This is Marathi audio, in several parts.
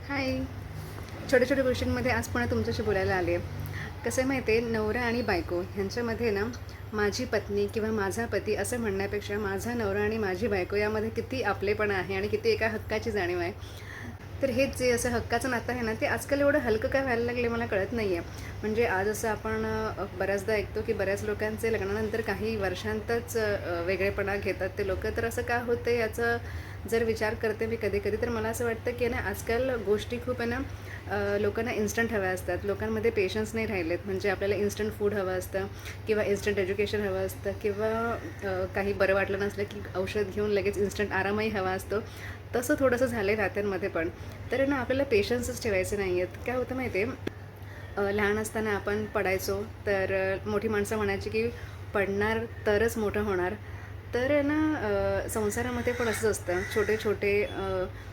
हाय. छोट्या छोट्या गोष्टींमध्ये आज पुन्हा तुमच्याशी बोलायला आले आहे. कसं आहे माहिती आहे, नवरा आणि बायको ह्यांच्यामध्ये ना, माझी पत्नी किंवा माझा पती असं म्हणण्यापेक्षा माझा नवरा आणि माझी बायको यामध्ये किती आपलेपणा आहे आणि किती एका हक्काची जाणीव आहे. तर हेच जे असं हक्काचं नातं आहे ना, ते आजकाल एवढं हलकं काय व्हायला लागले मला कळत नाही आहे. म्हणजे आज असं आपण बऱ्याचदा ऐकतो की बऱ्याच लोकांचे लग्नानंतर काही वर्षांतच वेगळेपणा घेतात ते लोकं. तर असं का होतं याचा जर विचार करते मी कधी कधी, तर मला असं वाटतं की ना, आजकाल गोष्टी खूप आहे ना, लोकांना इन्स्टंट हव्या असतात. लोकांमध्ये पेशन्स नाही राहिलेत. म्हणजे आपल्याला इन्स्टंट फूड हवं असतं किंवा इन्स्टंट एज्युकेशन हवं असतं किंवा काही बरं वाटलं नसलं की औषध घेऊन लगेच इन्स्टंट आरामही हवा असतो. तसं थोडंसं झालं आहे नात्यांमध्ये पण. तर ना, आपल्याला पेशन्सच ठेवायचे नाही आहेत. काय होतं माहिती आहे, लहान असताना आपण पडायचो तर मोठी माणसं म्हणायची की पडणार तरच मोठं होणार. तर ना, संसारामध्ये पण असंच असतं. छोटे छोटे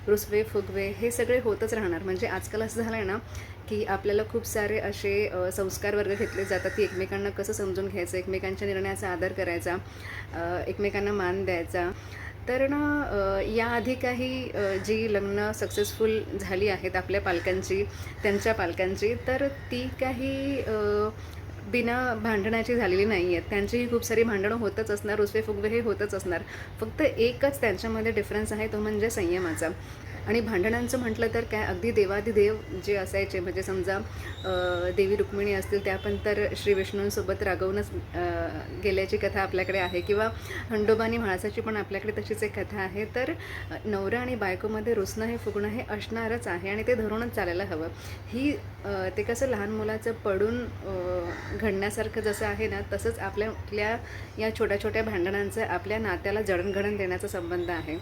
रुसवे फुगवे हे सगळे होतच राहणार. म्हणजे आजकाल असं झालं आहे ना, की आपल्याला खूप सारे असे संस्कार वर्ग घेतले जातात की एकमेकांना कसं समजून घ्यायचं, एकमेकांच्या निर्णयाचा आदर करायचा, एकमेकांना मान द्यायचा. तर ना, याआधी काही जी लग्न सक्सेसफुल झाली आहेत आपल्या पालकांची, त्यांच्या पालकांची, तर ती काही बिना भांडणाची झालेली नाही आहेत. त्यांचीही खूप सारी भांडणं होतच असणार, रुसवे-फुगवे हे होतच असणार. फक्त एकच त्यांच्यामध्ये डिफरन्स आहे, तो म्हणजे संयमाचा. आणि भांडणांचं म्हटलं तर काय, अगदी देवाधिदेव जे असायचे, म्हणजे समजा देवी रुक्मिणी असतील, त्या पण तर श्री विष्णूंसोबत रागवूनच गेल्याची कथा आपल्याकडे आहे, किंवा खंडोबा आणि म्हाळसाची पण आपल्याकडे तशीच एक कथा आहे. तर नवरा आणि बायकोमध्ये रुसणं हे फुगणं हे असणारच आहे आणि ते धरूनच चालायला हवं. ही ते कसं लहान मुलाचं पडून घडण्यासारखं जसं आहे ना, तसंच आपल्या या छोट्या छोट्या भांडणांचं आपल्या नात्याला जडणघडण देण्याचा संबंध आहे.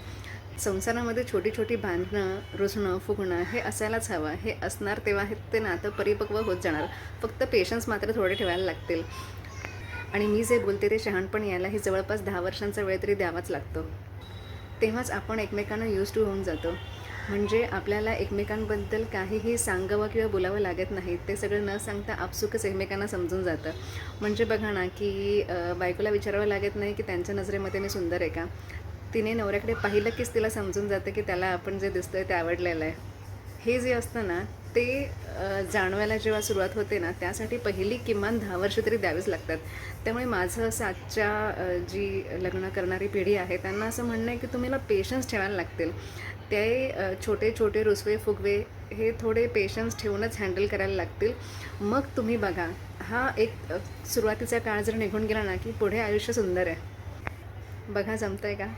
संसारामध्ये छोटी छोटी भांडणं, रुसणं, फुगणं हे असायलाच हवं. हे असणार तेव्हा हे ते नातं परिपक्व होत जाणार. फक्त पेशन्स मात्र थोडे ठेवायला लागतील. आणि मी जे बोलते ते शहाणपण यायलाही जवळपास 10 वर्षांचा वेळ तरी द्यावाच लागतो. तेव्हाच आपण एकमेकांना यूज टू होऊन जातो. म्हणजे आपल्याला एकमेकांबद्दल काहीही सांगावं किंवा बोलावं लागत नाही. ते सगळं न सांगता आपसुकच एकमेकांना समजून जातं. म्हणजे बघा ना, की बायकोला विचारावं लागत नाही की त्यांच्या नजरेमध्ये मी सुंदर आहे का? तिने नवऱ्याकडे पाहिलं कीच तिला समजून जातं की त्याला आपण जे दिसतोय ते आवडलेलं आहे. हे जे असतं ना, ते जाणवायला जेव्हा सुरुवात होते ना, त्यासाठी पहिली किमान 10 वर्ष तरी द्यावीच लागतात. त्यामुळे माझं असं आजच्या जी लग्न करणारी पिढी आहे त्यांना असं म्हणणं आहे की तुम्हाला पेशन्स ठेवायला लागतील. ते छोटे छोटे रुसवे फुगवे हे थोडे पेशन्स ठेवूनच हँडल करायला लागतील. मग तुम्ही बघा, हा एक सुरुवातीचा काळ जर निघून गेला ना, की पुढे आयुष्य सुंदर आहे. बघा, जमतं आहे का?